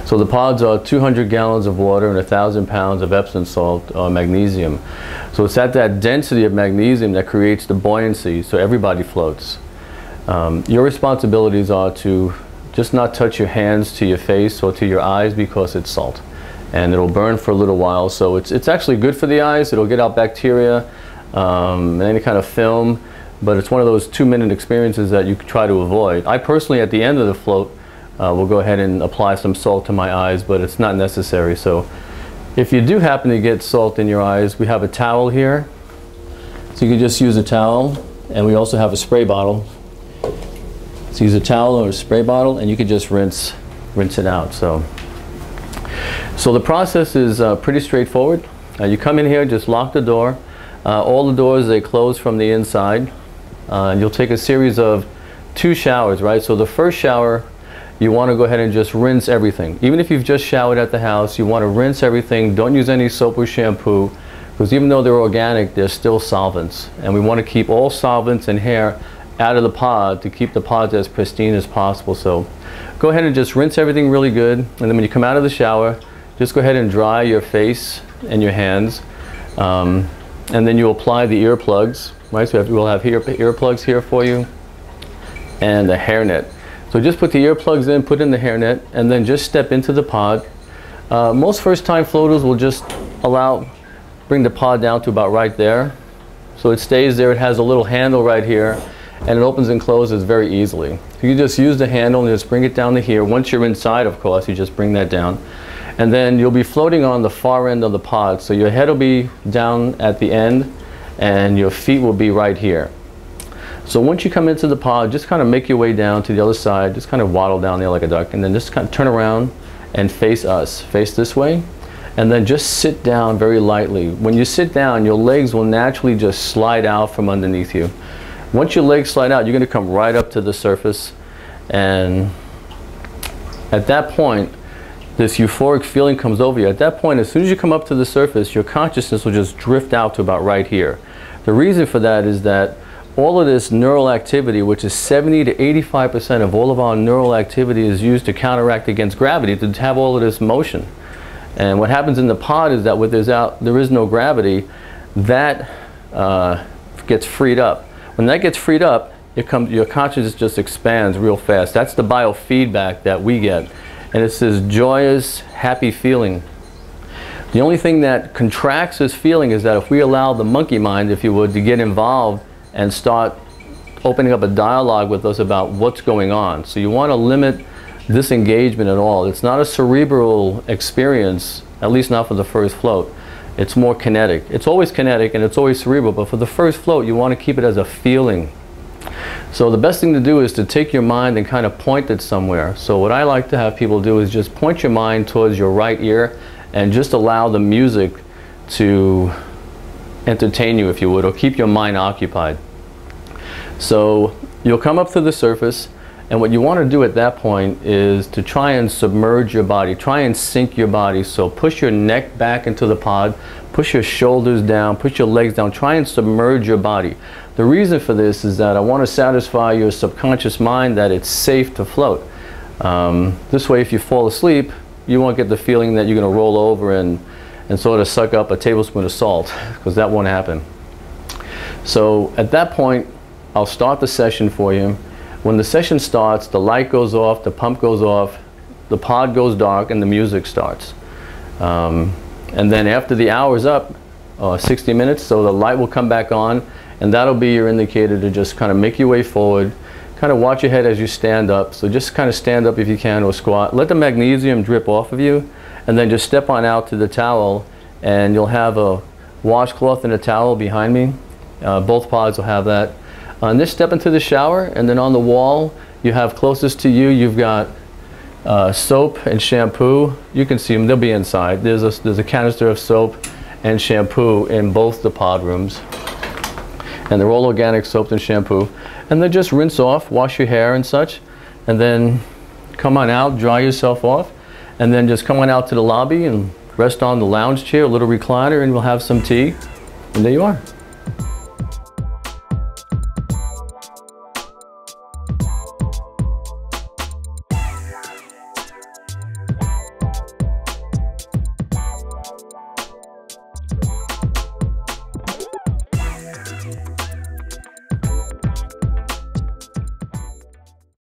So the pods are 200 gallons of water and 1,000 pounds of Epsom salt or magnesium. So it's at that density of magnesium that creates the buoyancy, so everybody floats. Your responsibilities are to just not touch your hands to your face or to your eyes because it's salt. And it'll burn for a little while, so it's actually good for the eyes. It'll get out bacteria and any kind of film, but it's one of those 2-minute experiences that you try to avoid. I personally, at the end of the float, will go ahead and apply some salt to my eyes, but it's not necessary. So if you do happen to get salt in your eyes, we have a towel here. So you can just use a towel, and we also have a spray bottle. So use a towel or a spray bottle, and you can just rinse it out. So the process is pretty straightforward. You come in here, just lock the door. All the doors, they close from the inside. And you'll take a series of 2 showers, right? So the first shower, you want to go ahead and just rinse everything. Even if you've just showered at the house, you want to rinse everything. Don't use any soap or shampoo, because even though they're organic, they're still solvents. And we want to keep all solvents and hair out of the pod to keep the pods as pristine as possible. So go ahead and just rinse everything really good. And then when you come out of the shower, just go ahead and dry your face and your hands. And then you apply the earplugs, right? So we'll have earplugs here for you and a hairnet. So just put the earplugs in, put in the hairnet, and then just step into the pod. Most first-time floaters will just bring the pod down to about right there. So it stays there. It has a little handle right here, and it opens and closes very easily. So you just use the handle and just bring it down to here. Once you're inside, of course, you just bring that down. And then you'll be floating on the far end of the pod. So your head will be down at the end, and your feet will be right here. So once you come into the pod, just kind of make your way down to the other side, just kind of waddle down there like a duck, and then just kind of turn around and face us, face this way, and then just sit down very lightly. When you sit down, your legs will naturally just slide out from underneath you. Once your legs slide out, you're going to come right up to the surface, and at that point, this euphoric feeling comes over you. At that point, as soon as you come up to the surface, your consciousness will just drift out to about right here. The reason for that is that all of this neural activity, which is 70 to 85% of all of our neural activity, is used to counteract against gravity, to have all of this motion. And what happens in the pod is that when there is no gravity, that gets freed up. When that gets freed up, your consciousness just expands real fast. That's the biofeedback that we get. And it's this joyous, happy feeling. The only thing that contracts this feeling is that if we allow the monkey mind, if you would, to get involved and start opening up a dialogue with us about what's going on. So you want to limit this engagement at all. It's not a cerebral experience, at least not for the first float. It's more kinetic. It's always kinetic and it's always cerebral, but for the first float, you want to keep it as a feeling. So the best thing to do is to take your mind and kind of point it somewhere. So what I like to have people do is just point your mind towards your right ear and just allow the music to entertain you, if you would, or keep your mind occupied. So you'll come up to the surface, and what you want to do at that point is to try and submerge your body, try and sink your body. So push your neck back into the pod, push your shoulders down, push your legs down, try and submerge your body. The reason for this is that I want to satisfy your subconscious mind that it's safe to float. This way, if you fall asleep, you won't get the feeling that you're going to roll over and sort of suck up a tablespoon of salt, because that won't happen. So at that point, I'll start the session for you. When the session starts, the light goes off, the pump goes off, the pod goes dark, and the music starts. And then after the hour's up, 60 minutes, so the light will come back on, and that'll be your indicator to just kind of make your way forward, kind of watch your head as you stand up. So just kind of stand up if you can, or squat. Let the magnesium drip off of you, and then just step on out to the towel, and you'll have a washcloth and a towel behind me. Both pods will have that. And just step into the shower, and then on the wall you have closest to you, you've got soap and shampoo. You can see them, they'll be inside. There's a canister of soap and shampoo in both the pod rooms. And they're all organic soap and shampoo. And then just rinse off, wash your hair and such, and then come on out, dry yourself off, and then just come on out to the lobby and rest on the lounge chair, a little recliner, and we'll have some tea, and there you are.